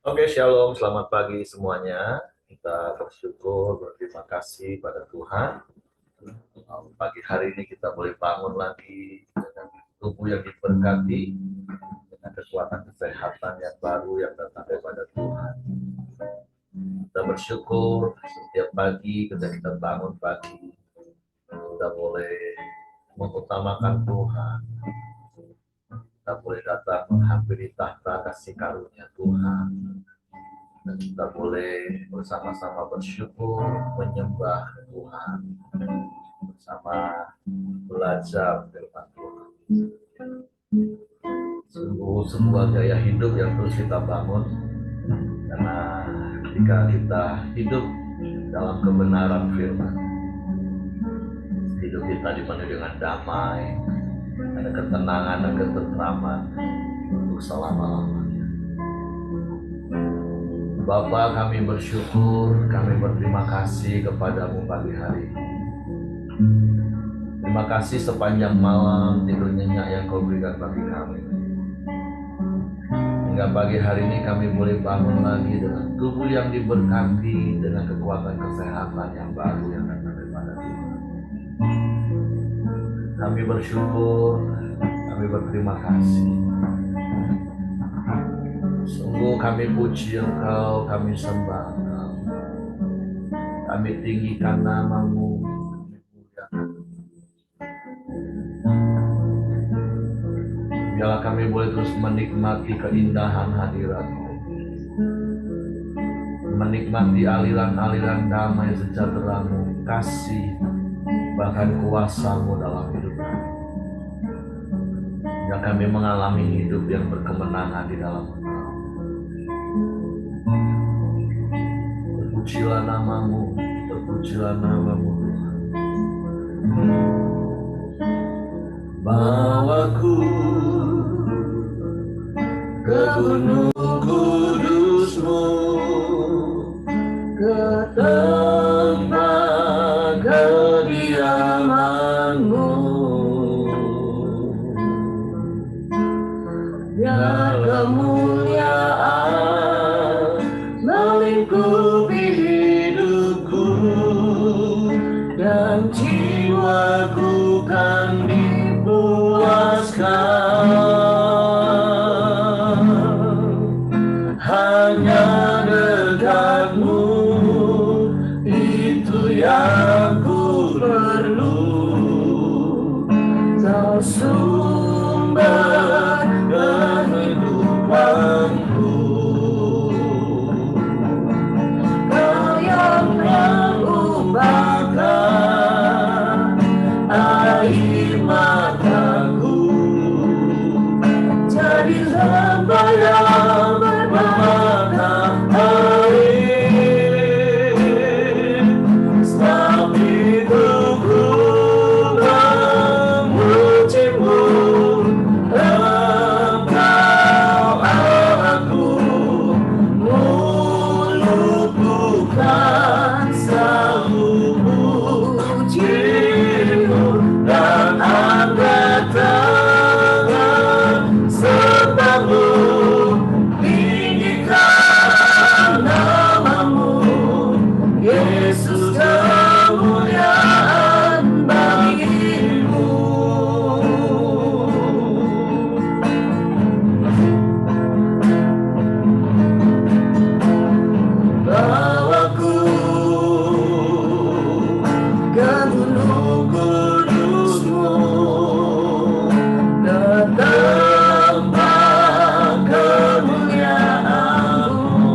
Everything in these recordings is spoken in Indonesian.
Oke, shalom, selamat pagi semuanya. Kita bersyukur, berterima kasih pada Tuhan. Pagi hari ini kita boleh bangun lagi dengan tubuh yang diberkati, dengan kekuatan kesehatan yang baru yang datang daripada Tuhan. Kita bersyukur setiap pagi ketika kita bangun pagi, kita boleh mengutamakan Tuhan. Kita boleh datang menghampiri tahta kasih karunia Tuhan. Dan kita boleh bersama-sama bersyukur, menyembah Tuhan, bersama belajar firman Tuhan. Sungguh sebuah gaya hidup yang terus kita bangun, karena ketika kita hidup dalam kebenaran firman, hidup kita dipenuhi dengan damai, ada ketenangan dan ketentraman untuk selama-lamanya. Bapa, kami bersyukur, kami berterima kasih kepadamu pagi hari ini. Terima kasih sepanjang malam tidur nyenyak yang kau berikan bagi kami. Hingga pagi hari ini kami boleh bangun lagi dengan tubuh yang diberkati, dengan kekuatan kesehatan yang baru yang datang daripada Tuhan. Kami bersyukur, kami berterima kasih. Sungguh kami puji Engkau, kami sembah Engkau. Kami tinggikan nama-Mu, kami muliakan. Biarlah kami boleh terus menikmati keindahan hadirat-Mu, menikmati aliran-aliran damai sejahtera-Mu, kasih, bahkan kuasa-Mu dalam hidup kami. Biar kami mengalami hidup yang berkemenangan di dalam Engkau. Terpujilah nama-Mu, terpujilah nama-Mu Tuhan. Bawaku ke gunung kudus-Mu, ke tempat kediaman-Mu. Biar kemuliaan melingkupi hidupku, dan jiwaku kan dipuaskan. Hanya dekat-Mu, itu yang ku perlu. Kau sumber kehidupanku, Kau yang mengumpulkan air mataku, jadi hamba yang bermata air. Sebab itu ku memuji-Mu, Engkau Allahku. Mulutku kan selalu puji-Mu, dan angkat tangan sembah-Mu, tinggikan nama-Mu, Yesus, kemuliaan bagi-Mu. Bawaku ke gunung kudus-Mu, ke tempat kemuliaan-Mu.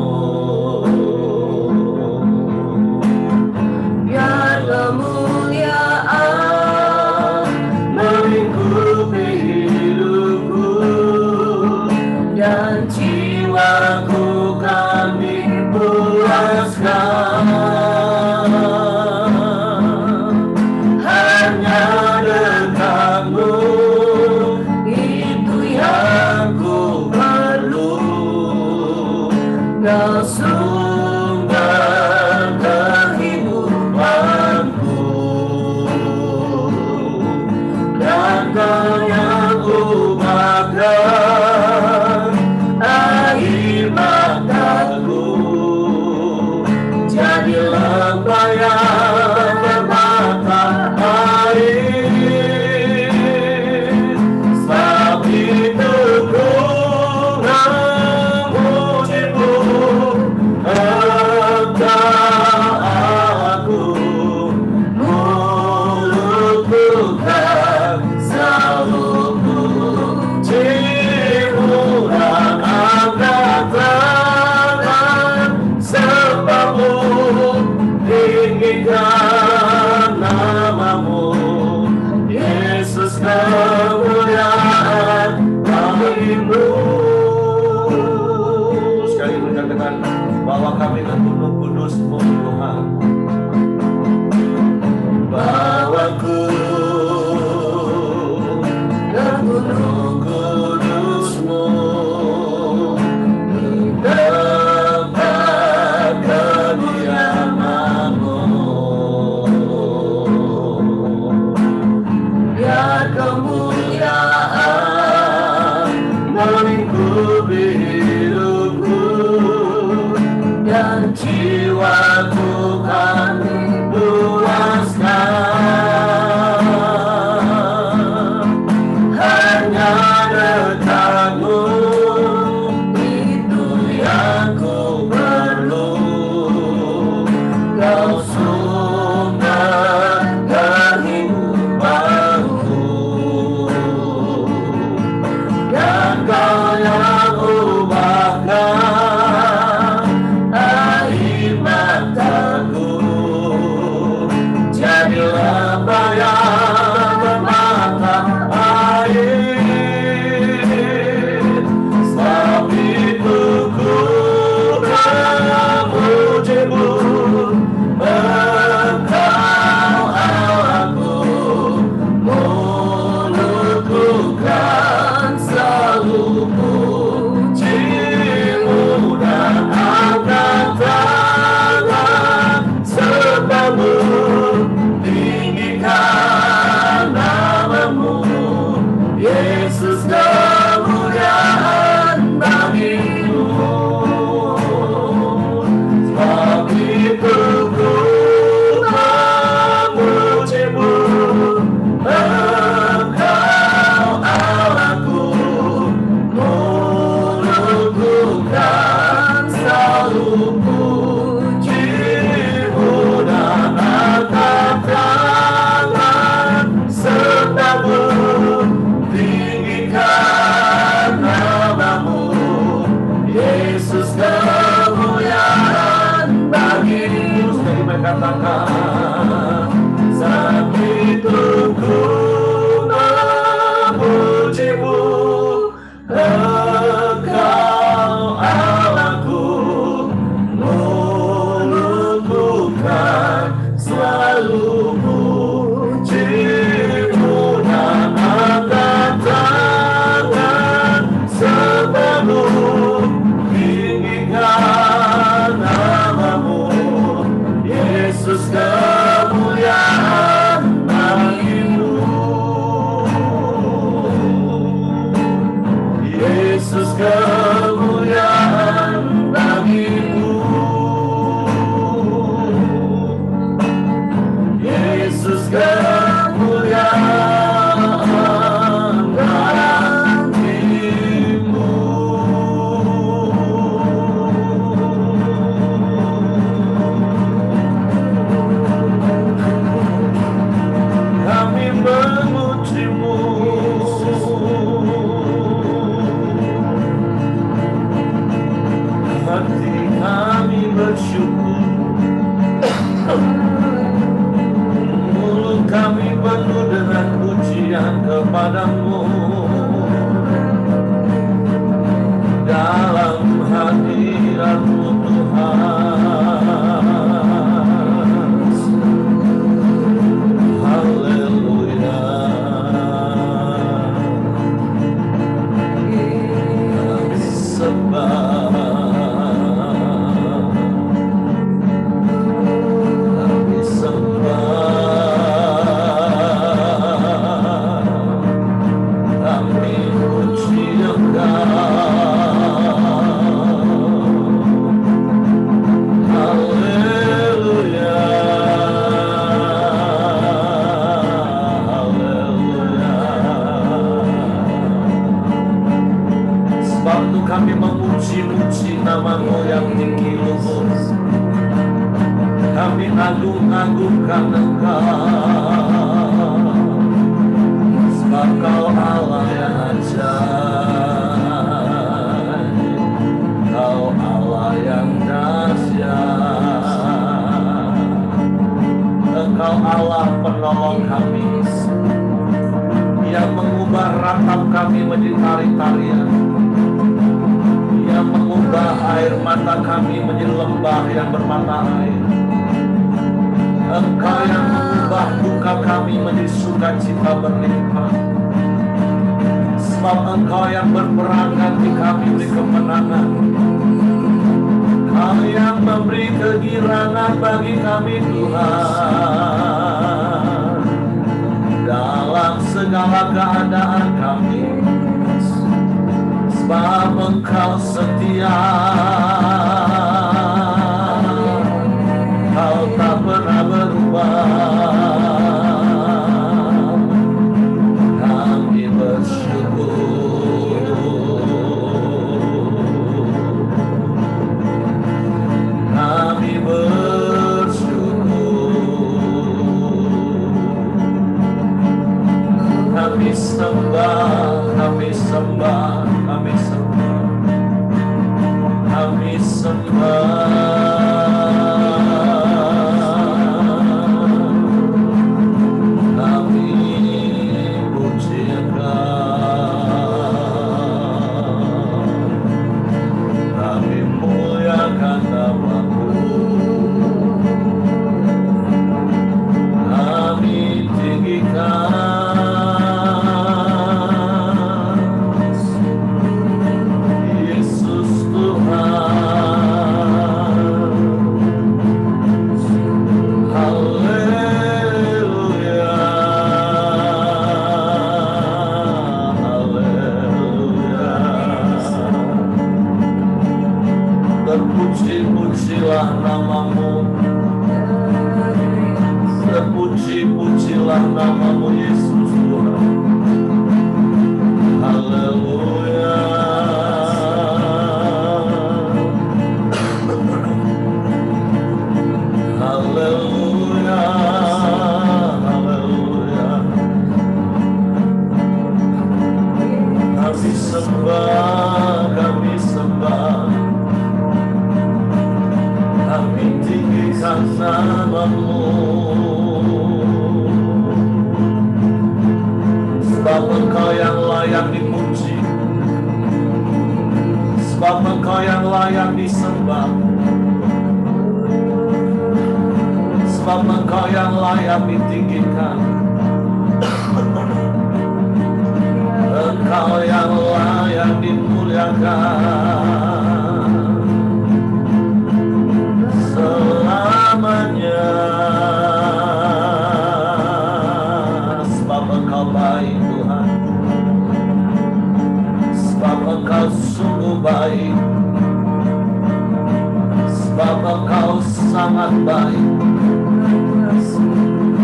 Biar kemuliaan melingkupi hidupku, dan jiwaku kan dipuaskan. Hanya dekat-Mu, itu yang ku perlu. Kau sumber kehidupanku, dan Kau yang ubahkan air mata ikuti hidupku, dan jiwaku kan puaskan. Hanya dekatmu, itu yang ku perlu. Kau sumber kehidupanku, dan Kau yang ubahkan air mataku jadi lembah yang bermata air. Sebab itu ku memuji-Mu, Engkau Allahku, mulutku kan selalu puji-Mu, dan angkat tangan sebab-Mu, tinggikan nama-Mu, Yesus, kemuliaan bagi-Mu. Sebab itu ku memuji-Mu, Engkau Allahku, mulutku kan selalu puji-Mu, dan angkat tangan sebab-Mu, tinggikan nama-Mu, Yesus, kemuliaan bagi-Mu. Sekali berkatakan, saat itu ku memuji-Mu, Engkau Allahku, mulutku kan selalu puji-Mu, dan angkat tangan sebab-Mu, tinggikan nama-Mu, Yesus, kemuliaan bagi-Mu. Yesus, kemuliaan bagi-Mu. Yesus, kemuliaan bagi-Mu. Kami memuji-Mu, hati kami bersyukur, mulut kami penuh dengan pujian kepada-Mu. Dalam hadirat-Mu Tuhan, haleluya. Sebab kami sembah, kami puji Engkau. Haleluya, haleluya. Sebab itu kami memuji-muji nama-Mu yang tinggi luhur. Kami agung-agungkan Engkau, sebab Kau Allah yang ajaib, Kau Allah yang dahsyat. Engkau Allah penolong kami, yang mengubah ratap kami menjadi tari-tarian, yang mengubah air mata kami menjadi lembah yang bermata air. Engkau yang mengubah duka kami menjadi sukacita berlimpah. Sebab Engkau yang berperang ganti kami beri kemenangan. Kau yang memberi kegirangan bagi kami Tuhan. Dalam segala keadaan kami, sebab Engkau setia, Kau tak pernah berubah. Kami bersyukur, kami bersyukur, kami sembah, kami sembah, kami sembah, kami sembah. Terpuji-pujilah namamu, terpuji-pujilah namamu Yesus Tuhan. Haleluya. Haleluya. Haleluya. Kami sembah, kami sembah, kami tinggikan namamu, sebab Engkau yang layak dipuji, sebab Engkau yang layak disembah, sebab Engkau yang layak ditinggikan, Engkau yang layak dimuliakan selamanya. Sebab Engkau baik Tuhan, sebab Engkau sungguh baik, sebab Engkau sangat baik.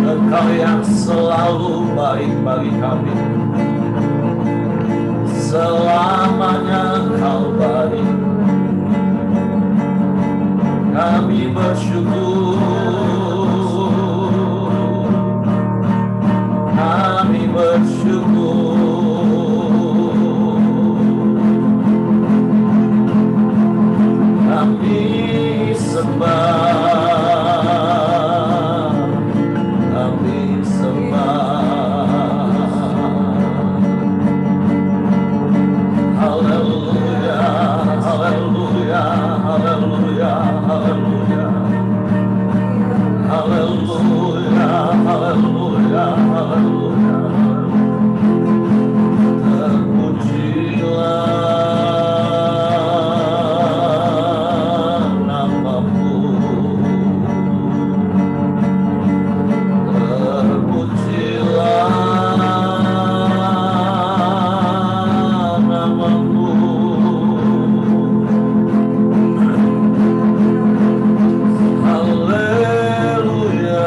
Engkau yang selalu baik bagi kami, selamanya Engkau baik. Kami bersyukur, kami bersyukur, kami sembah, kami sembah. Haleluya, haleluya, haleluya, haleluya, haleluya, haleluya, haleluya. Terpujilah namamu, terpujilah namamu. Haleluya, haleluya.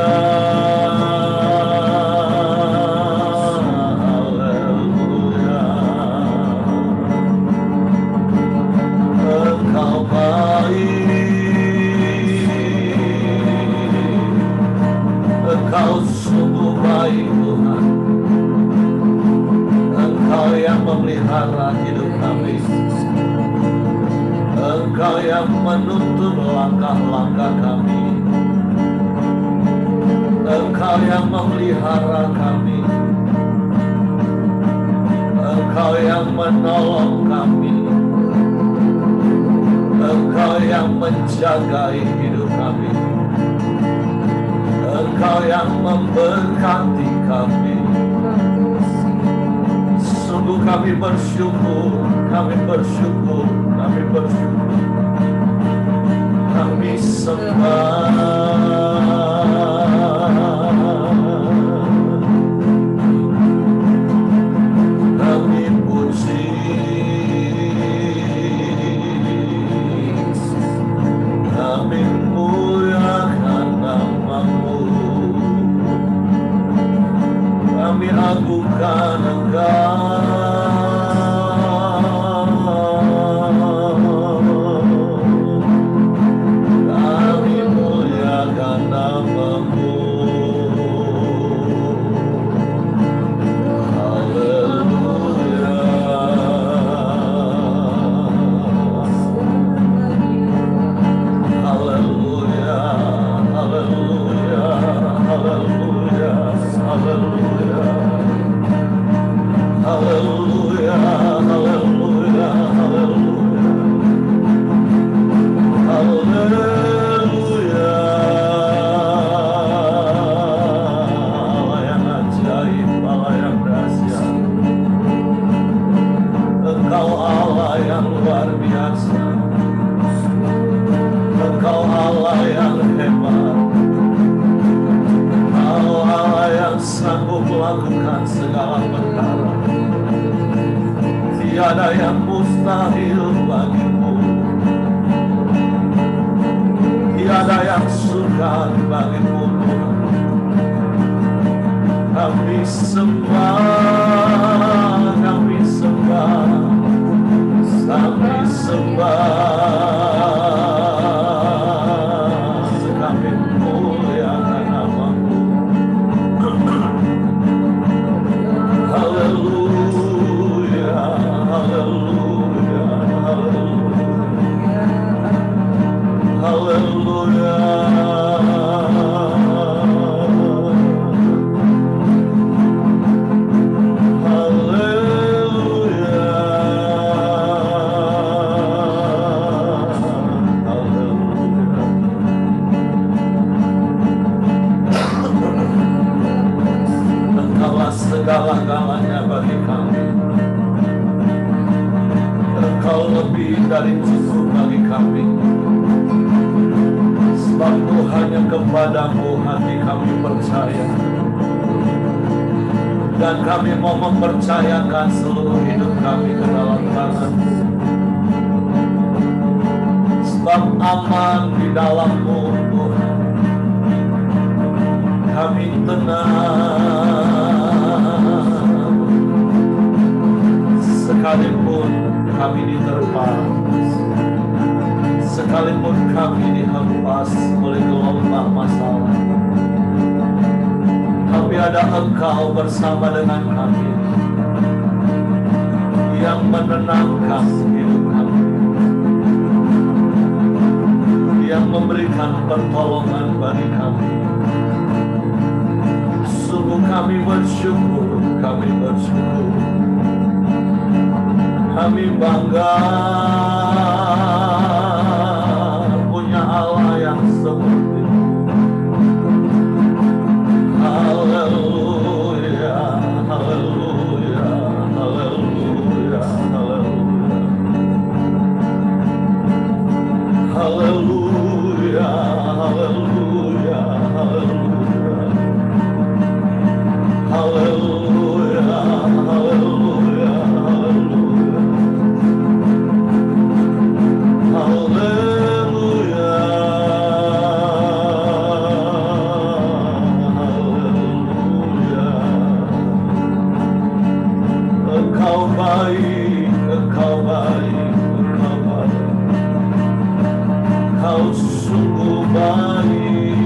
Engkau baik, Engkau sungguh baik Tuhan. Engkau yang memelihara hidup kami, Engkau yang menuntun langkah-langkah kami, Engkau yang memelihara kami, Engkau yang menolong kami, Engkau yang menjaga hidup kami, Engkau yang memberkati kami. Sungguh kami bersyukur, kami bersyukur, kami bersyukur, kami sembah, kami puji, luar biasa. Engkau Allah yang hebat, Engkau Allah yang sanggup melakukan segala perkara. Tiada yang mustahil bagimu, tiada yang sukar bagimu Tuhan. Kami sembah, kami sembah, kami sembah, kami muliakan nama-Mu. Haleluya, haleluya, haleluya, haleluya. Segala-galanya bagi kami. Engkau lebih dari cukup bagi kami. Sebab hanya kepadamu hati kami percaya. Dan kami mau mempercayakan seluruh hidup kami ke dalam tangan-Mu. Sebab aman di dalam-Mu Tuhan. Kami tenang. Sekalipun kami diterpa, sekalipun kami dihempas oleh gelombang masalah, tapi ada Engkau bersama dengan kami yang menenangkan hidup kami, yang memberikan pertolongan bagi kami. Sungguh kami bersyukur, kami bersyukur. Kami bangga punya Allah yang seperti itu. Haleluya, haleluya, haleluya, haleluya. Haleluya, haleluya, haleluya. Haleluya, haleluya, haleluya. Haleluya, haleluya. Engkau baik, Engkau baik, Engkau baik. Engkau sungguh baik.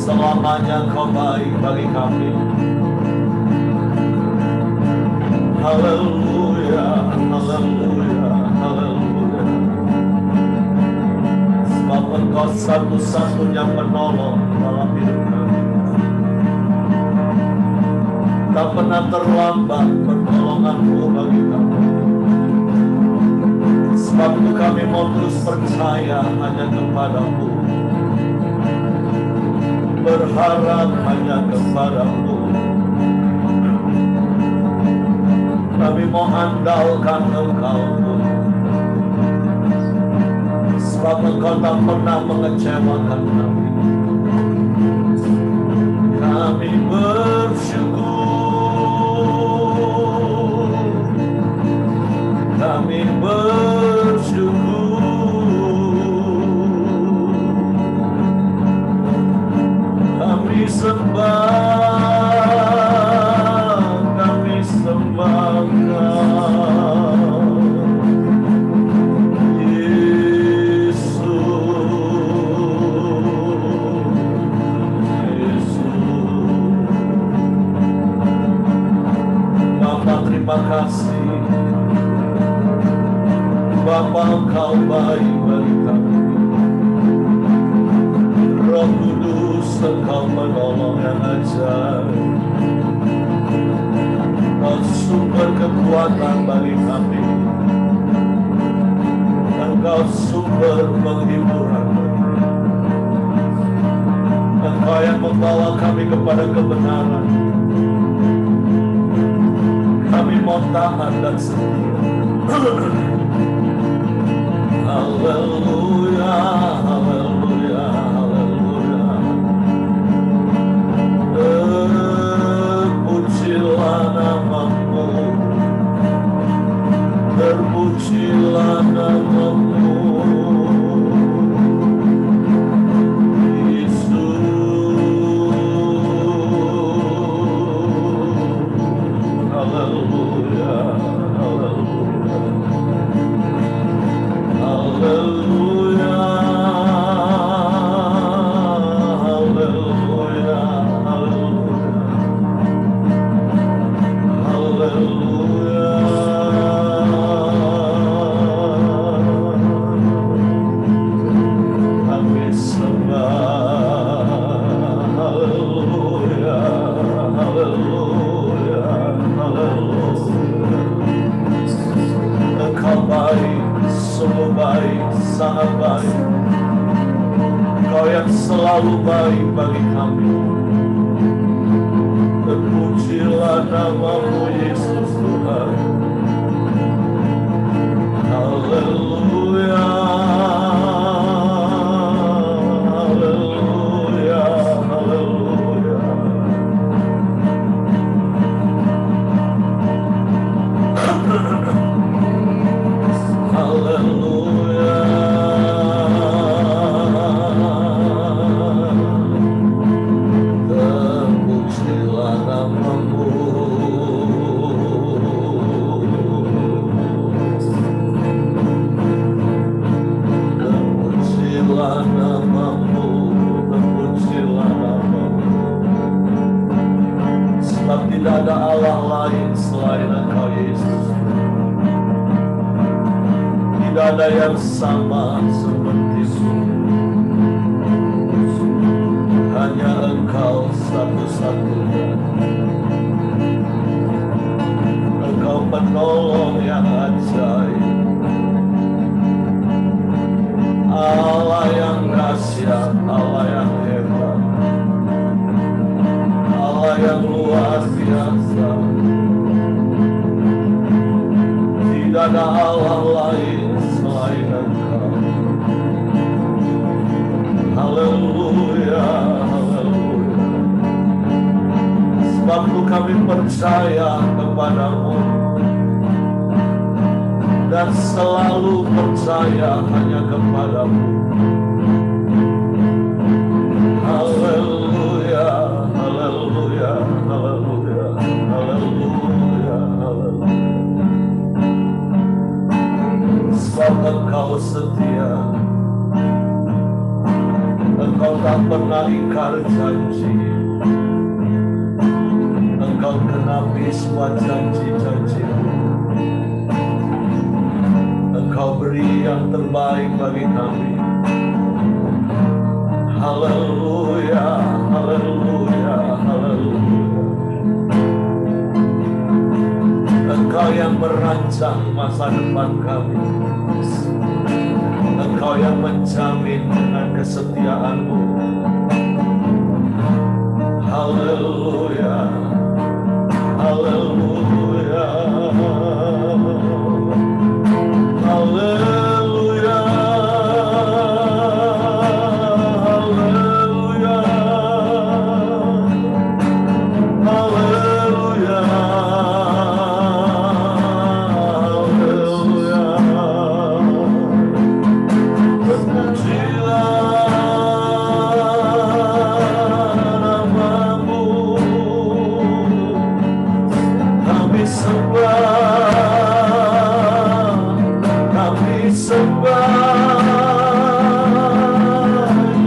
Selamanya Engkau baik bagi kami. Haleluya, haleluya, haleluya. Sebab Engkau satu-satunya penolong dalam hidup kami. Tak pernah terlambat pertolongan-Mu bagi kami. Sebab itu kami mau terus percaya hanya kepada-Mu, berharap hanya kepada-Mu. Kami mau andalkan Engkau Tuhan. Sebab Engkau tak pernah mengecewakan kami. Kami bersyukur. Kami bersyukur. Kami sembah. Terima kasih Bapa, Engkau baik bagi kami. Roh Kudus, Engkau menolong yang ajaib. Engkau sumber kekuatan bagi kami. Engkau sumber penghiburan. Engkau yang membawa kami kepada kebenaran. mau tahan dan setia. Haleluya, haleluya, haleluya. Terpujilah namamu, terpujilah namamu, haleluya, haleluya, haleluya, haleluya, haleluya, kami sembah, haleluya, haleluya, haleluya. Engkau baik, sungguh baik, sangat baik. Engkau yang selalu baik bagi kami. Terpujilah namamu Yesus Tuhan. Haleluya, haleluya, haleluya. Haleluya, terpujilah namamu, terpujilah namamu, terpujilah namamu. Sebab tidak ada Allah lain selain Engkau Yesus. Tidak ada yang sama seperti-Mu. Hanya Engkau satu-satunya. Engkau penolong yang ajaib. Allah yang dahsyat, Allah yang hebat, Allah yang luar biasa. Tidak ada Allah lain selain Engkau. Haleluya, haleluya. Sebab itu kami percaya kepadamu dan selalu percaya hanya kepadamu. Haleluya, haleluya, haleluya, haleluya, haleluya. Sebab Engkau setia, Engkau tak pernah ingkar janji, Engkau genapi semua janji-janji-Mu. Engkau beri yang terbaik bagi kami. Haleluya, haleluya, haleluya. Engkau yang merancang masa depan kami. Engkau yang menjamin dengan kesetiaan-Mu. Haleluya, haleluya, haleluya, haleluya, haleluya, haleluya. Terpujilah namamu, kami sembah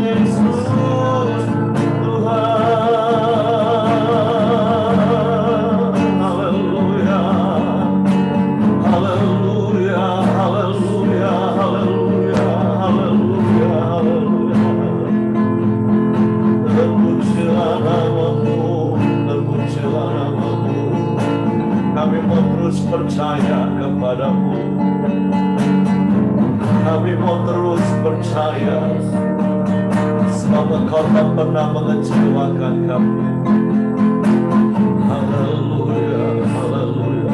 Yesus Tuhan. Haleluya, haleluya, haleluya, haleluya, haleluya, haleluya. Terpujilah namamu, terpujilah namamu. Kami mau terus percaya kepadamu. Kami mau terus percaya, sebab Engkau tak pernah mengecewakan kami. Haleluya, haleluya.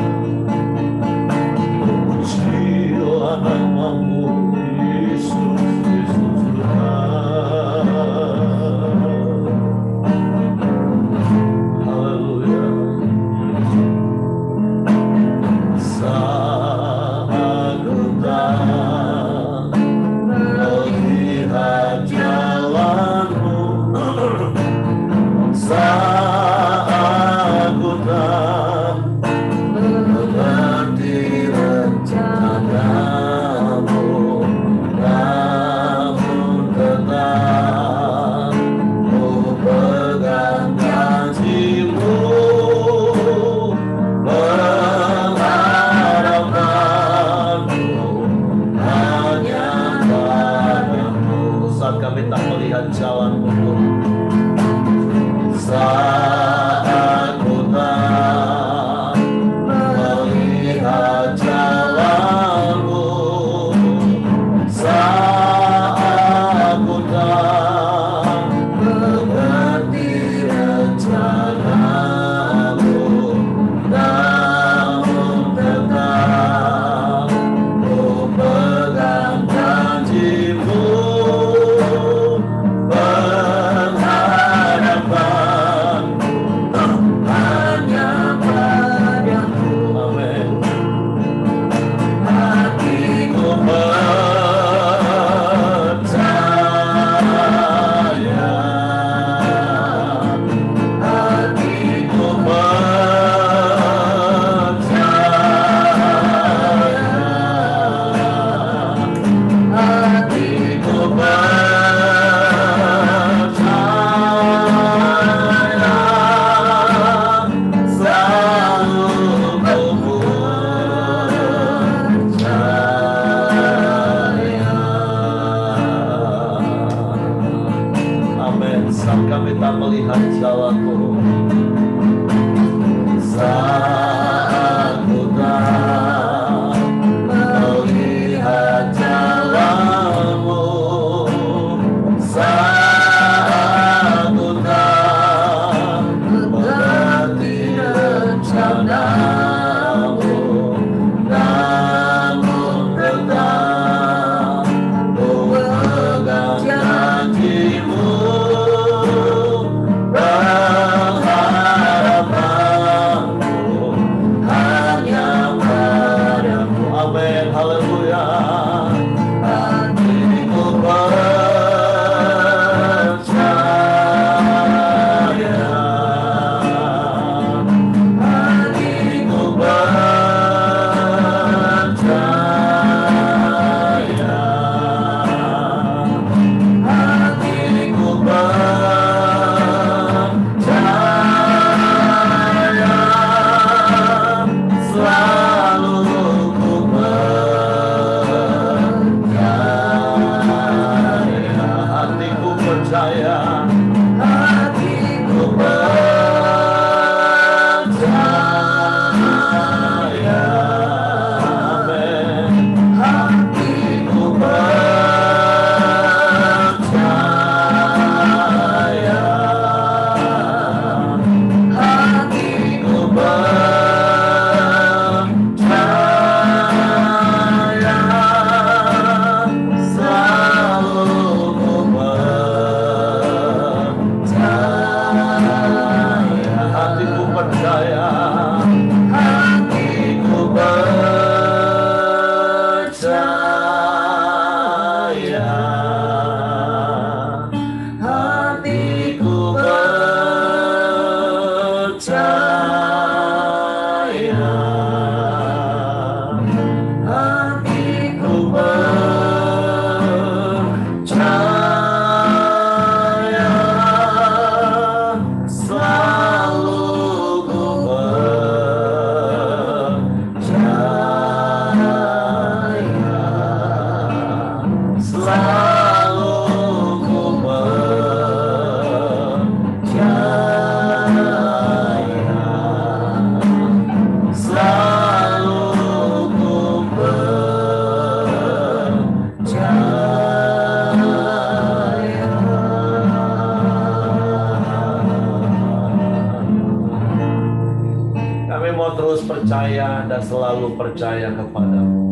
percaya dan selalu percaya kepadamu.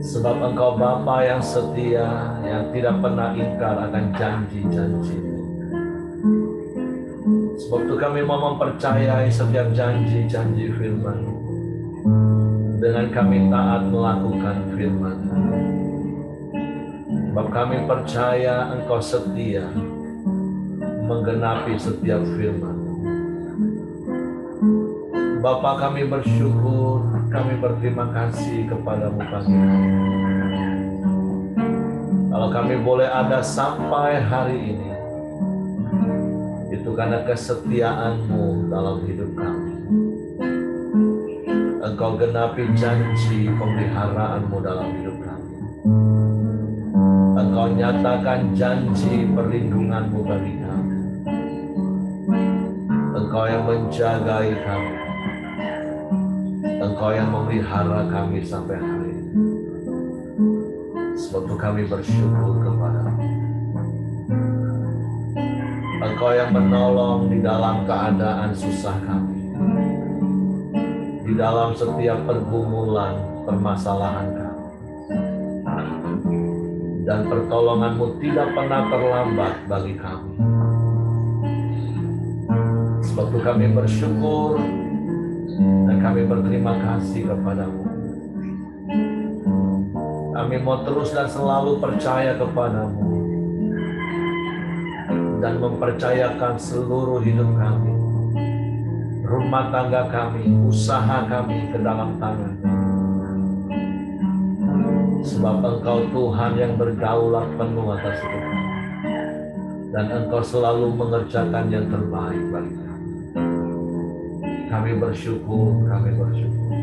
Sebab Engkau Bapa yang setia, yang tidak pernah ingkar akan janji-janji-Mu. Sebab itu kami mau mempercayai setiap janji-janji firman-Mu. Dengan kami taat melakukan firman-Mu. Sebab kami percaya Engkau setia menggenapi setiap firman-Mu. Bapa, kami bersyukur, kami berterima kasih kepadamu pagi hari. Kalau kami boleh ada sampai hari ini, itu karena kesetiaan-Mu dalam hidup kami. Engkau genapi janji pemeliharaan-Mu dalam hidup kami. Engkau nyatakan janji perlindungan-Mu bagi kami. Engkau yang menjagai kami. Engkau yang memelihara kami sampai hari ini. Sebab itu kami bersyukur kepada-Mu. Engkau yang menolong di dalam keadaan susah kami. Di dalam setiap pergumulan, permasalahan kami. Dan pertolongan-Mu tidak pernah terlambat bagi kami. Sebab itu kami bersyukur dan kami berterima kasih kepada-Mu. Kami mau terus dan selalu percaya kepada-Mu dan mempercayakan seluruh hidup kami, rumah tangga kami, usaha kami ke dalam tangan-Mu. Sebab Engkau Tuhan yang berdaulat penuh atas hidup kami. Dan Engkau selalu mengerjakan yang terbaik bagi kami. Kami bersyukur, kami bersyukur.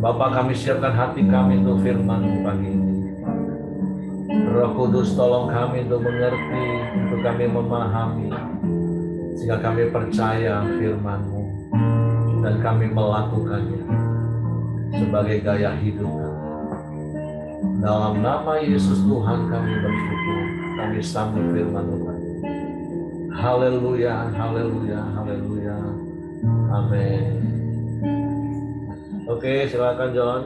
Bapa, kami siapkan hati kami untuk firman-Mu pagi ini. Roh Kudus tolong kami untuk mengerti, untuk kami memahami, sehingga kami percaya firman-Mu dan kami melakukannya sebagai gaya hidup kami. Dalam nama Yesus Tuhan kami bersyukur, kami sambut firman-Mu. Haleluya, haleluya, haleluya. Amin. Oke, silakan John.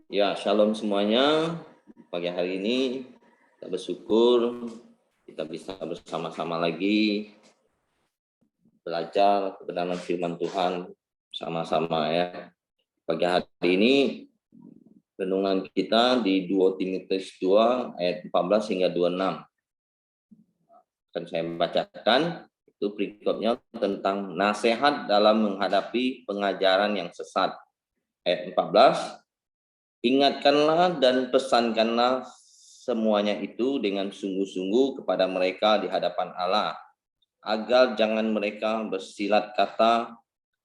Ya, shalom semuanya. Pagi hari ini kita bersyukur kita bisa bersama-sama lagi belajar kebenaran firman Tuhan sama-sama ya. Pagi hari ini renungan kita di 2 Timotius 2 ayat 14 hingga 26. Akan saya bacakan, itu berikutnya tentang nasihat dalam menghadapi pengajaran yang sesat. Ayat 14, ingatkanlah dan pesankanlah semuanya itu dengan sungguh-sungguh kepada mereka di hadapan Allah, agar jangan mereka bersilat kata,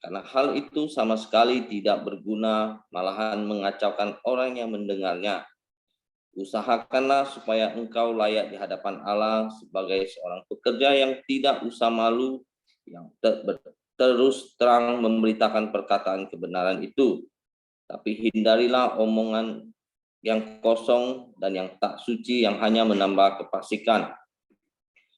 karena hal itu sama sekali tidak berguna, malahan mengacaukan orang yang mendengarnya. Usahakanlah supaya engkau layak di hadapan Allah sebagai seorang pekerja yang tidak usah malu, yang terus terang memberitakan perkataan kebenaran itu. Tapi hindarilah omongan yang kosong dan yang tak suci yang hanya menambah kefasikan.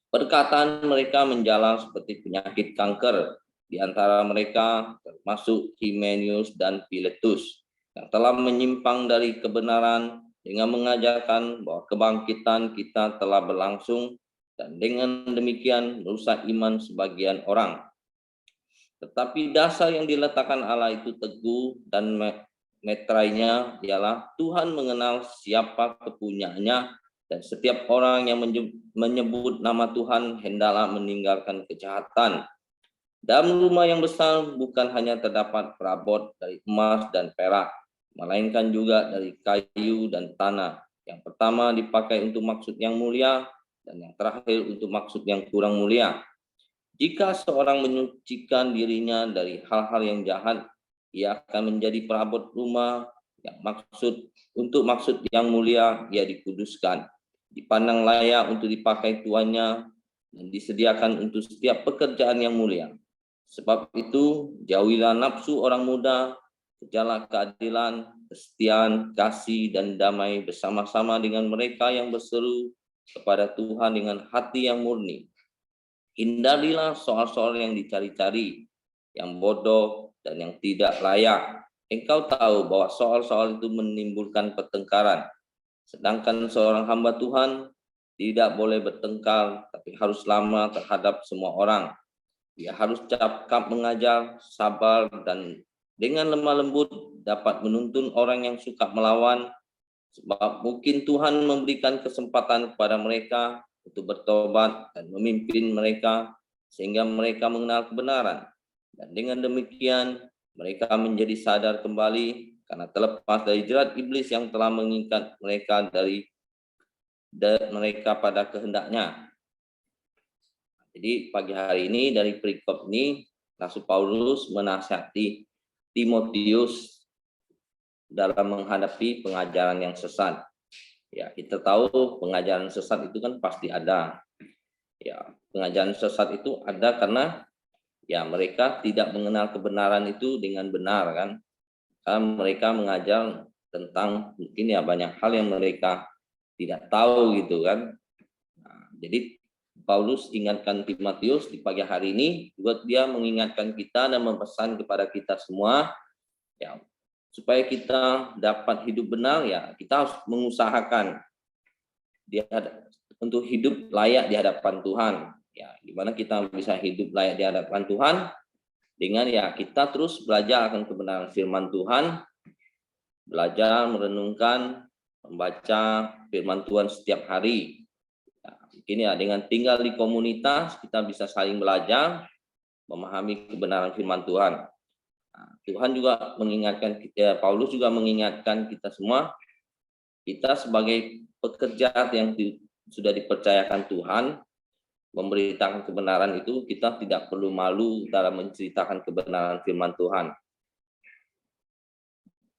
Perkataan mereka menjalar seperti penyakit kanker. Di antara mereka termasuk Himenius dan Philetus yang telah menyimpang dari kebenaran dengan mengajarkan bahwa kebangkitan kita telah berlangsung dan dengan demikian merusak iman sebagian orang. Tetapi dasar yang diletakkan Allah itu teguh dan metrainya ialah Tuhan mengenal siapa kepunyaannya dan setiap orang yang menyebut nama Tuhan hendaklah meninggalkan kejahatan. Dalam rumah yang besar bukan hanya terdapat perabot dari emas dan perak, melainkan juga dari kayu dan tanah. Yang pertama dipakai untuk maksud yang mulia dan yang terakhir untuk maksud yang kurang mulia. Jika seorang menyucikan dirinya dari hal-hal yang jahat, ia akan menjadi perabot rumah yang untuk maksud yang mulia, ia dikuduskan, dipandang layak untuk dipakai tuannya dan disediakan untuk setiap pekerjaan yang mulia. Sebab itu, jauhilah nafsu orang muda, kejarlah keadilan, kesetiaan, kasih, dan damai bersama-sama dengan mereka yang berseru kepada Tuhan dengan hati yang murni. Hindarilah soal-soal yang dicari-cari, yang bodoh dan yang tidak layak. Engkau tahu bahwa soal-soal itu menimbulkan pertengkaran. Sedangkan seorang hamba Tuhan tidak boleh bertengkar, tapi harus lama terhadap semua orang. Dia harus cakap mengajar, sabar, dan dengan lemah lembut dapat menuntun orang yang suka melawan, sebab mungkin Tuhan memberikan kesempatan kepada mereka untuk bertobat dan memimpin mereka sehingga mereka mengenal kebenaran. Dan dengan demikian mereka menjadi sadar kembali karena terlepas dari jerat iblis yang telah mengikat mereka mereka pada kehendaknya. Jadi pagi hari ini dari perikop ini Rasul Paulus menasihati Timotius dalam menghadapi pengajaran yang sesat. Ya, kita tahu pengajaran sesat itu kan pasti ada. Ya, pengajaran sesat itu ada karena ya mereka tidak mengenal kebenaran itu dengan benar kan. Karena mereka mengajar tentang mungkin ya banyak hal yang mereka tidak tahu gitu kan. Nah, jadi Paulus ingatkan Timotius di pagi hari ini, buat dia mengingatkan kita dan memesan kepada kita semua, ya supaya kita dapat hidup benar, ya kita harus mengusahakan dia untuk hidup layak di hadapan Tuhan. Ya, gimana kita bisa hidup layak di hadapan Tuhan? Dengan ya kita terus belajar akan kebenaran firman Tuhan, belajar merenungkan, membaca firman Tuhan setiap hari. Ini ya dengan tinggal di komunitas kita bisa saling belajar, memahami kebenaran firman Tuhan. Nah, Tuhan juga mengingatkan kita, Paulus juga mengingatkan kita semua, kita sebagai pekerja yang sudah dipercayakan Tuhan memberitakan kebenaran itu, kita tidak perlu malu dalam menceritakan kebenaran firman Tuhan.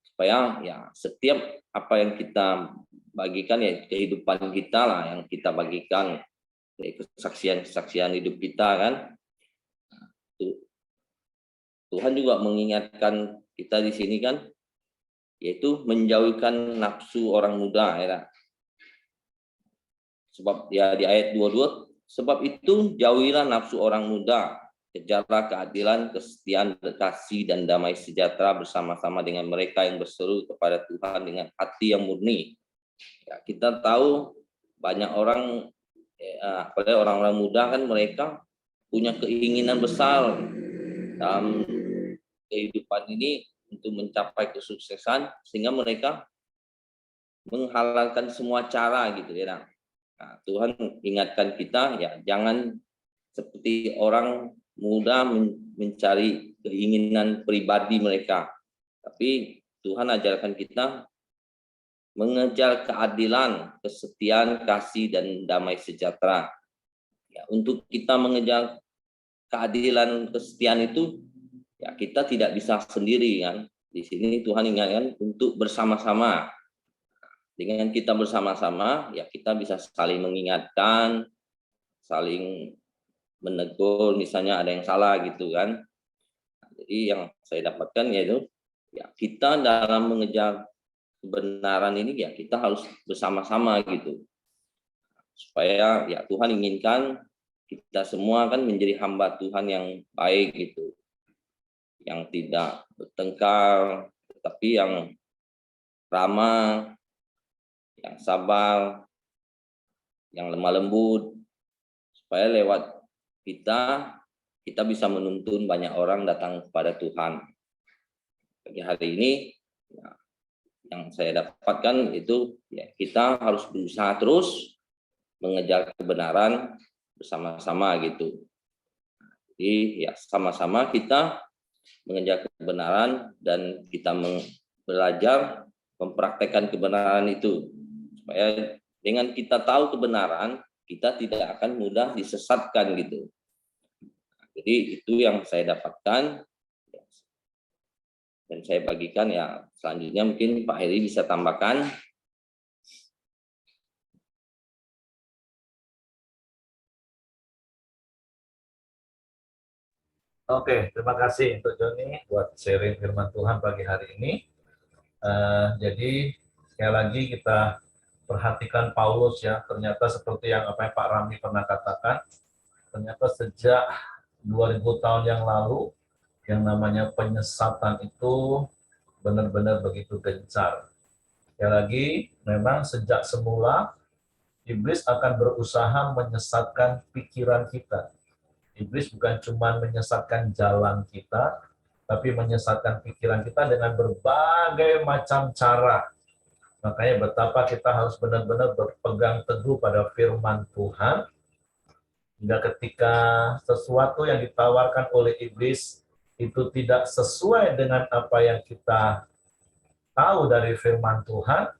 Supaya ya setiap apa yang kita bagikan ya kehidupan kita lah yang kita bagikan, kesaksian hidup kita kan. Tuhan juga mengingatkan kita di sini kan, yaitu menjauhkan nafsu orang muda ya. Sebab ya di ayat 22, sebab itu jauhilah nafsu orang muda, kejarlah keadilan, kesetiaan, kasih dan damai sejahtera bersama-sama dengan mereka yang berseru kepada Tuhan dengan hati yang murni. Ya, kita tahu banyak orang, apalagi orang-orang muda kan mereka punya keinginan besar dalam kehidupan ini untuk mencapai kesuksesan sehingga mereka menghalalkan semua cara gitu ya. Nah, Tuhan ingatkan kita ya jangan seperti orang muda mencari keinginan pribadi mereka, tapi Tuhan ajarkan kita mengejar keadilan, kesetiaan, kasih dan damai sejahtera. Ya, untuk kita mengejar keadilan, kesetiaan itu ya kita tidak bisa sendiri kan. Di sini Tuhan ingatkan untuk bersama-sama. Dengan kita bersama-sama ya kita bisa saling mengingatkan, saling menegur misalnya ada yang salah gitu kan. Jadi yang saya dapatkan yaitu ya kita dalam mengejar kebenaran ini ya kita harus bersama-sama gitu. Supaya ya Tuhan inginkan kita semua kan menjadi hamba Tuhan yang baik gitu. Yang tidak bertengkar, tetapi yang ramah, yang sabar, yang lemah lembut, supaya lewat kita bisa menuntun banyak orang datang kepada Tuhan. Bagi hari ini, ya, yang saya dapatkan itu ya kita harus berusaha terus mengejar kebenaran bersama-sama gitu. Jadi ya sama-sama kita mengejar kebenaran dan kita belajar mempraktekkan kebenaran itu. Supaya dengan kita tahu kebenaran, kita tidak akan mudah disesatkan gitu. Jadi itu yang saya dapatkan dan saya bagikan ya. Selanjutnya mungkin Pak Heri bisa tambahkan. Oke, terima kasih untuk Joni buat sharing firman Tuhan pagi hari ini. Jadi sekali lagi kita perhatikan Paulus ya, ternyata seperti yang apa yang Pak Rami pernah katakan, ternyata sejak 2000 tahun yang lalu, yang namanya penyesatan itu benar-benar begitu gencar. Ya lagi, memang sejak semula, iblis akan berusaha menyesatkan pikiran kita. Iblis bukan cuma menyesatkan jalan kita, tapi menyesatkan pikiran kita dengan berbagai macam cara. Makanya betapa kita harus benar-benar berpegang teguh pada firman Tuhan, hingga ketika sesuatu yang ditawarkan oleh iblis itu tidak sesuai dengan apa yang kita tahu dari firman Tuhan,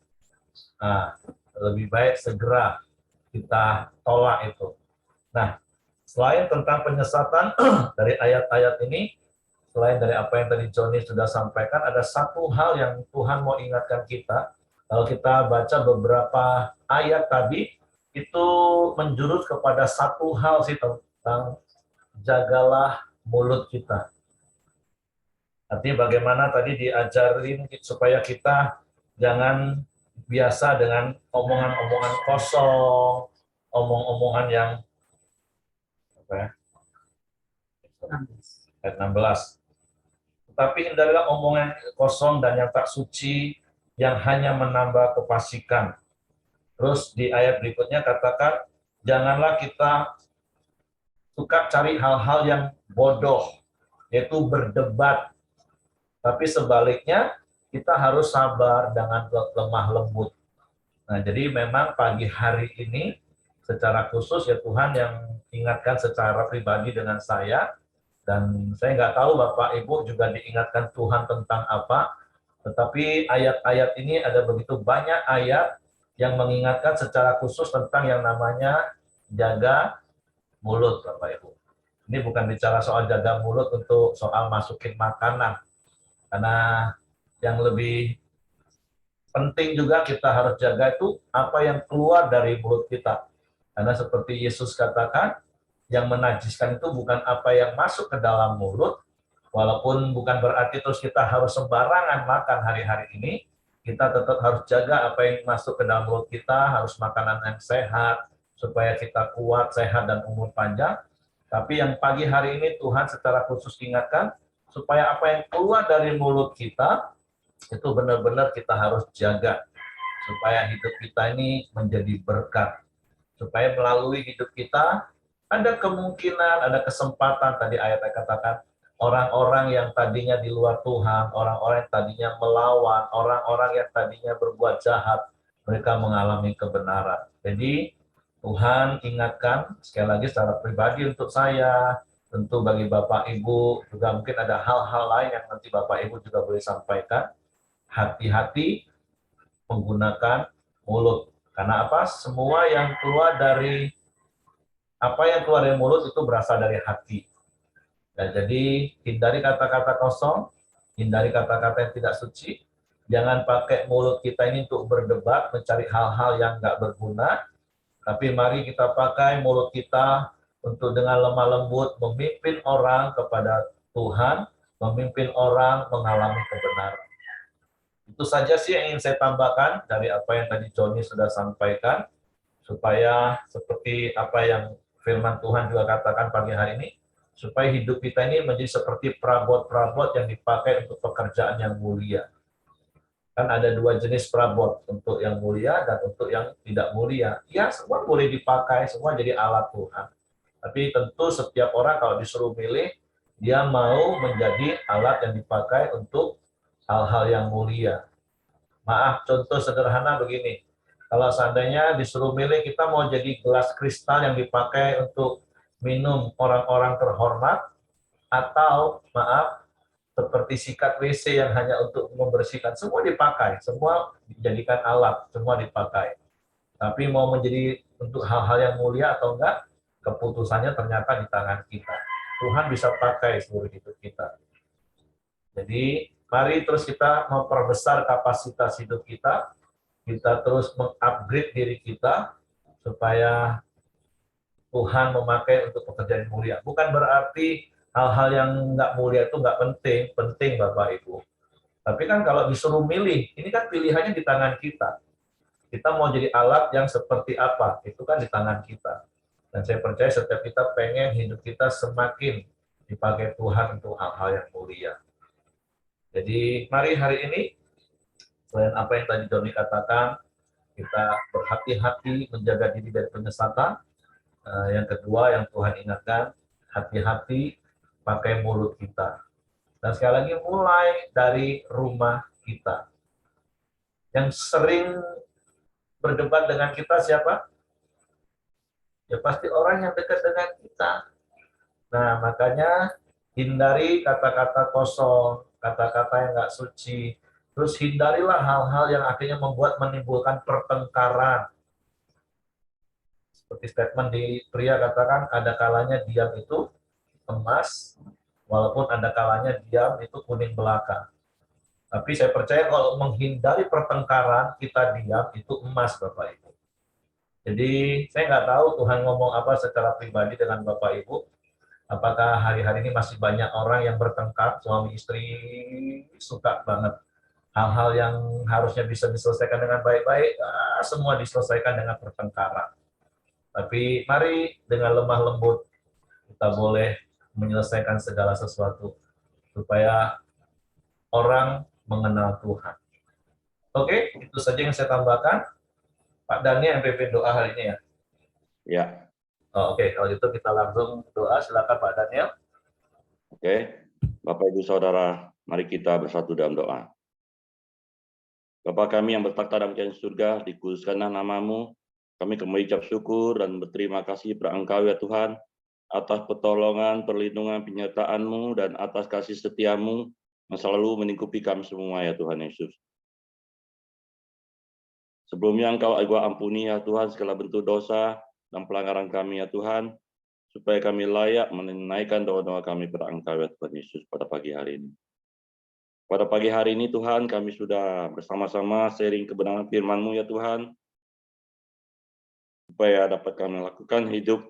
nah, lebih baik segera kita tolak itu. Nah, selain tentang penyesatan dari ayat-ayat ini, selain dari apa yang tadi Johnny sudah sampaikan, ada satu hal yang Tuhan mau ingatkan kita. Kalau kita baca beberapa ayat tadi, itu menjurus kepada satu hal sih, tentang jagalah mulut kita. Artinya bagaimana tadi diajarin supaya kita jangan biasa dengan omongan-omongan kosong, omong-omongan yang apa ya? Ayat 16. Tetapi hindarilah omongan kosong dan yang tak suci yang hanya menambah kefasikan. Terus di ayat berikutnya katakan, janganlah kita suka cari hal-hal yang bodoh, yaitu berdebat. Tapi sebaliknya, kita harus sabar dengan lemah lembut. Nah, jadi memang pagi hari ini, secara khusus ya Tuhan yang ingatkan secara pribadi dengan saya, dan saya nggak tahu Bapak Ibu juga diingatkan Tuhan tentang apa, tetapi ayat-ayat ini ada begitu banyak ayat yang mengingatkan secara khusus tentang yang namanya jaga mulut, Bapak Ibu. Ini bukan bicara soal jaga mulut untuk soal masukin makanan, karena yang lebih penting juga kita harus jaga itu apa yang keluar dari mulut kita. Karena seperti Yesus katakan, yang menajiskan itu bukan apa yang masuk ke dalam mulut, walaupun bukan berarti terus kita harus sembarangan makan hari-hari ini, kita tetap harus jaga apa yang masuk ke dalam mulut kita, harus makanan yang sehat, supaya kita kuat, sehat, dan umur panjang. Tapi yang pagi hari ini Tuhan secara khusus ingatkan, supaya apa yang keluar dari mulut kita, itu benar-benar kita harus jaga, supaya hidup kita ini menjadi berkat. Supaya melalui hidup kita, ada kemungkinan, ada kesempatan, tadi ayatnya katakan, orang-orang yang tadinya di luar Tuhan, orang-orang yang tadinya melawan, orang-orang yang tadinya berbuat jahat, mereka mengalami kebenaran. Jadi, Tuhan ingatkan, sekali lagi secara pribadi untuk saya, tentu bagi Bapak Ibu, juga mungkin ada hal-hal lain yang nanti Bapak Ibu juga boleh sampaikan, hati-hati menggunakan mulut. Karena apa? Semua yang keluar dari mulut itu berasal dari hati. Nah, jadi hindari kata-kata kosong, hindari kata-kata yang tidak suci. Jangan pakai mulut kita ini untuk berdebat, mencari hal-hal yang nggak berguna. Tapi mari kita pakai mulut kita untuk dengan lemah lembut memimpin orang kepada Tuhan, memimpin orang mengalami kebenaran. Itu saja sih yang ingin saya tambahkan dari apa yang tadi Johnny sudah sampaikan, supaya seperti apa yang firman Tuhan juga katakan pagi hari ini, supaya hidup kita ini menjadi seperti perabot-perabot yang dipakai untuk pekerjaan yang mulia. Kan ada dua jenis perabot, untuk yang mulia dan untuk yang tidak mulia. Ya, semua boleh dipakai, semua jadi alat Tuhan. Tapi tentu setiap orang kalau disuruh milih, dia mau menjadi alat yang dipakai untuk hal-hal yang mulia. Maaf, contoh sederhana begini. Kalau seandainya disuruh milih, kita mau jadi gelas kristal yang dipakai untuk minum orang-orang terhormat, atau maaf, seperti sikat WC yang hanya untuk membersihkan, semua dipakai, semua dijadikan alat, semua dipakai. Tapi mau menjadi untuk hal-hal yang mulia atau enggak, keputusannya ternyata di tangan kita. Tuhan bisa pakai seluruh hidup kita. Jadi, mari terus kita memperbesar kapasitas hidup kita terus mengupgrade diri kita, supaya Tuhan memakai untuk pekerjaan mulia. Bukan berarti hal-hal yang nggak mulia itu nggak penting, penting Bapak Ibu. Tapi kan kalau disuruh milih, ini kan pilihannya di tangan kita. Kita mau jadi alat yang seperti apa, itu kan di tangan kita. Dan saya percaya setiap kita pengen hidup kita semakin dipakai Tuhan untuk hal-hal yang mulia. Jadi mari hari ini, selain apa yang tadi Doni katakan, kita berhati-hati menjaga diri dari penyesatan. Yang kedua yang Tuhan ingatkan, hati-hati pakai mulut kita. Dan sekali lagi mulai dari rumah kita. Yang sering berdebat dengan kita siapa? Ya pasti orang yang dekat dengan kita. Nah, makanya hindari kata-kata kosong, kata-kata yang nggak suci. Terus hindarilah hal-hal yang akhirnya menimbulkan pertengkaran. Seperti statement di pria katakan, ada kalanya diam itu emas, walaupun ada kalanya diam itu kuning belaka. Tapi saya percaya kalau menghindari pertengkaran, kita diam itu emas, Bapak Ibu. Jadi saya nggak tahu Tuhan ngomong apa secara pribadi dengan Bapak Ibu. Apakah hari-hari ini masih banyak orang yang bertengkar, suami istri suka banget. Hal-hal yang harusnya bisa diselesaikan dengan baik-baik, semua diselesaikan dengan pertengkaran. Tapi mari dengan lemah lembut kita boleh menyelesaikan segala sesuatu supaya orang mengenal Tuhan. Oke, itu saja yang saya tambahkan. Pak Dani yang pimpin doa hari ini ya. Ya, Oke, kalau gitu kita langsung doa. Silakan Pak Daniel. oke. Bapak Ibu Saudara, mari kita bersatu dalam doa. Bapa kami yang bertakhta dalam kerajaan surga, dikuduskanlah nama-Mu. Kami mengucap syukur dan berterima kasih kepada Engkau ya Tuhan, atas pertolongan, perlindungan, penyertaan-Mu, dan atas kasih setia-Mu yang selalu melingkupi kami semua ya Tuhan Yesus. Sebelumnya Engkau ampuni ya Tuhan segala bentuk dosa dan pelanggaran kami ya Tuhan, supaya kami layak menaikkan doa-doa kami kepada Engkau ya Tuhan Yesus pada pagi hari ini. Pada pagi hari ini Tuhan, kami sudah bersama-sama sharing kebenaran firman-Mu ya Tuhan, supaya dapat kami lakukan hidup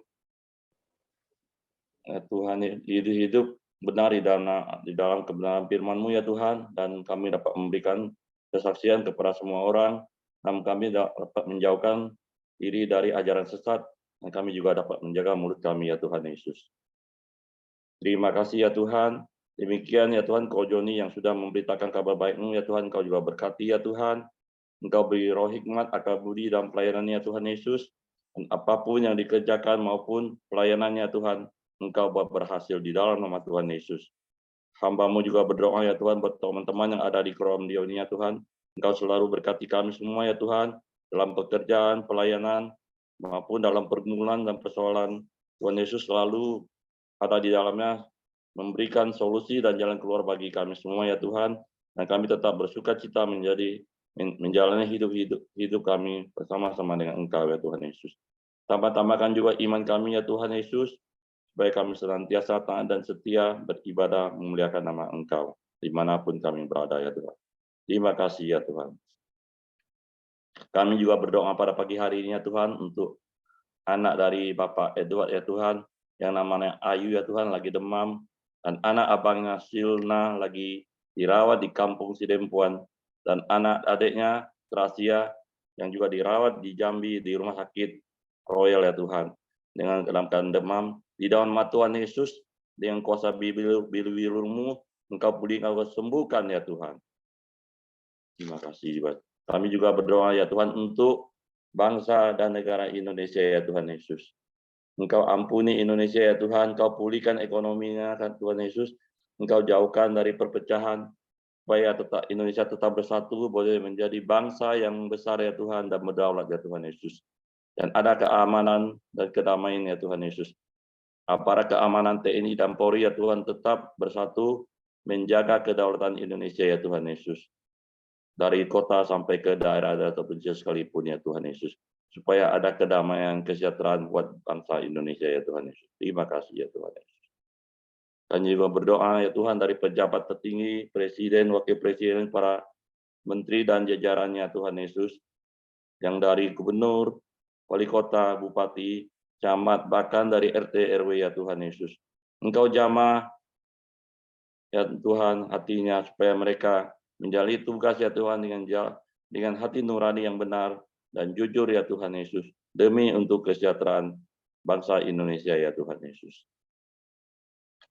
ya Tuhan, hidup benar di dalam kebenaran firman-Mu ya Tuhan, dan kami dapat memberikan kesaksian kepada semua orang, dan kami dapat menjauhkan diri dari ajaran sesat, dan kami juga dapat menjaga mulut kami ya Tuhan Yesus. Terima kasih ya Tuhan. Demikian ya Tuhan, Kau Joni yang sudah memberitakan kabar baik-Mu ya Tuhan, Kau juga berkati ya Tuhan. Engkau beri roh hikmat, akal budi dalam pelayanannya Tuhan Yesus. Dan apapun yang dikerjakan maupun pelayanannya Tuhan, Engkau buat berhasil di dalam nama Tuhan Yesus. Hamba-Mu juga berdoa ya Tuhan buat teman-teman yang ada di Kroamdio ini ya Tuhan. Engkau selalu berkati kami semua ya Tuhan, dalam pekerjaan, pelayanan, maupun dalam pergumulan dan persoalan. Tuhan Yesus selalu ada di dalamnya, memberikan solusi dan jalan keluar bagi kami semua ya Tuhan. Dan kami tetap bersuka cita menjalani hidup kami bersama-sama dengan Engkau ya Tuhan Yesus. Tambahkan juga iman kami ya Tuhan Yesus, supaya kami senantiasa taat dan setia beribadah memuliakan nama Engkau dimanapun kami berada ya Tuhan. Terima kasih ya Tuhan. Kami juga berdoa pada pagi hari ini ya Tuhan untuk anak dari Bapak Edward ya Tuhan, yang namanya Ayu ya Tuhan lagi demam, dan anak abangnya Silna lagi dirawat di kampung Sidempuan, dan anak adiknya Trasia yang juga dirawat di Jambi di rumah sakit Royal ya Tuhan, dengan dalam keadaan demam. Di dalam nama Tuhan Yesus, dengan kuasa biru-Mu, Engkau pulihkan, Engkau sembuhkan ya Tuhan. Terima kasih. Kami juga berdoa ya Tuhan untuk bangsa dan negara Indonesia ya Tuhan Yesus. Engkau ampuni Indonesia ya Tuhan, Engkau pulihkan ekonominya kan Tuhan Yesus. Engkau jauhkan dari perpecahan, supaya Indonesia tetap bersatu, boleh menjadi bangsa yang besar ya Tuhan, dan berdaulat ya Tuhan Yesus. Dan ada keamanan dan kedamaian ya Tuhan Yesus. Aparat keamanan TNI dan Polri ya Tuhan tetap bersatu, menjaga kedaulatan Indonesia ya Tuhan Yesus. Dari kota sampai ke daerah terpencil sekalipun ya Tuhan Yesus, supaya ada kedamaian, kesejahteraan buat bangsa Indonesia ya Tuhan Yesus. Terima kasih ya Tuhan Yesus. Kami juga berdoa ya Tuhan dari pejabat tertinggi, Presiden, Wakil Presiden, para Menteri dan jajarannya Tuhan Yesus, yang dari Gubernur, Wali Kota, Bupati, Camat, bahkan dari RT RW ya Tuhan Yesus. Engkau jamah ya Tuhan hatinya, supaya mereka menjalani tugas ya Tuhan dengan hati nurani yang benar dan jujur ya Tuhan Yesus, demi untuk kesejahteraan bangsa Indonesia ya Tuhan Yesus.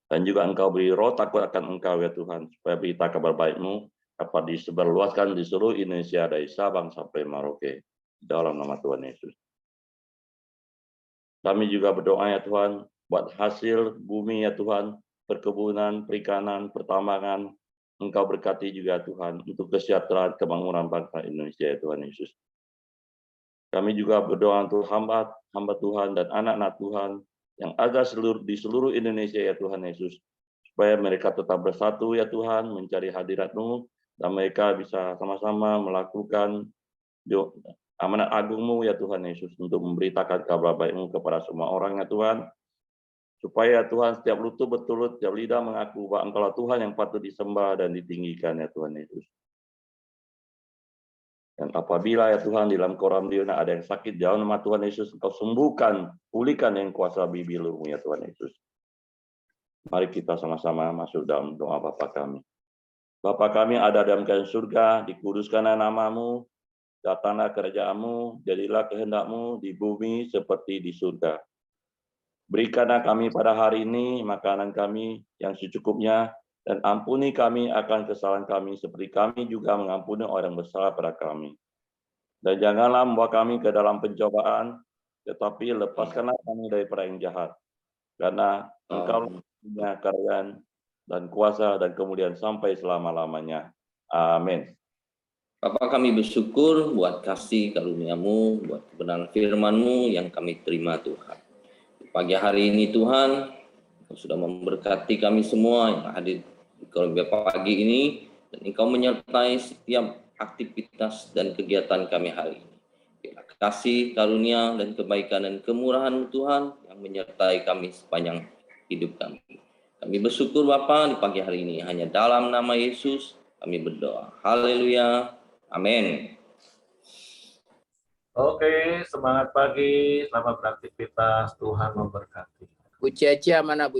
Dan juga Engkau beri roh takut akan Engkau ya Tuhan, supaya berita kabar baik-Mu dapat disebarluaskan di seluruh Indonesia dari Sabang sampai Merauke. Dalam nama Tuhan Yesus. Kami juga berdoa ya Tuhan, buat hasil bumi ya Tuhan, perkebunan, perikanan, pertambangan, Engkau berkati juga Tuhan, untuk kesejahteraan kemakmuran bangsa Indonesia ya Tuhan Yesus. Kami juga berdoa untuk hamba Tuhan dan anak-anak Tuhan yang ada di seluruh Indonesia ya Tuhan Yesus, supaya mereka tetap bersatu ya Tuhan, mencari hadirat-Mu, dan mereka bisa sama-sama melakukan amanat agung-Mu ya Tuhan Yesus, untuk memberitakan kabar baik-Mu kepada semua orang ya Tuhan, supaya Tuhan setiap lutut berturut, setiap lidah mengaku bahwa Engkaulah Tuhan yang patut disembah dan ditinggikan ya Tuhan Yesus. Dan apabila ya Tuhan di dalam koram Diona ada yang sakit, dalam nama Tuhan Yesus Engkau sembuhkan, pulihkan yang kuasa bibir-Mu ya Tuhan Yesus. Mari kita sama-sama masuk dalam doa Bapa kami. Bapa kami ada dalam kerajaan surga, dikuduskanlah nama-Mu, datanglah kerajaan-Mu, jadilah kehendak-Mu di bumi seperti di surga. Berikanlah kami pada hari ini makanan kami yang secukupnya, dan ampuni kami akan kesalahan kami seperti kami juga mengampuni orang bersalah pada kami. Dan janganlah membawa kami ke dalam pencobaan, tetapi lepaskanlah kami daripada yang jahat. Karena Engkau punya kerajaan dan kuasa dan kemudian sampai selama-lamanya. Amin. Bapa, kami bersyukur buat kasih karunia-Mu, buat kebenaran firman-Mu yang kami terima Tuhan. Pagi hari ini Tuhan, Engkau sudah memberkati kami semua yang hadir di Columbia pagi ini, dan Engkau menyertai setiap aktivitas dan kegiatan kami hari ini. Biarlah kasih, karunia, dan kebaikan dan kemurahan Tuhan yang menyertai kami sepanjang hidup kami. Kami bersyukur Bapa di pagi hari ini, hanya dalam nama Yesus kami berdoa. Haleluya. Amin. Oke, semangat pagi, selamat beraktivitas, Tuhan memberkati. Bu Cece mana Bu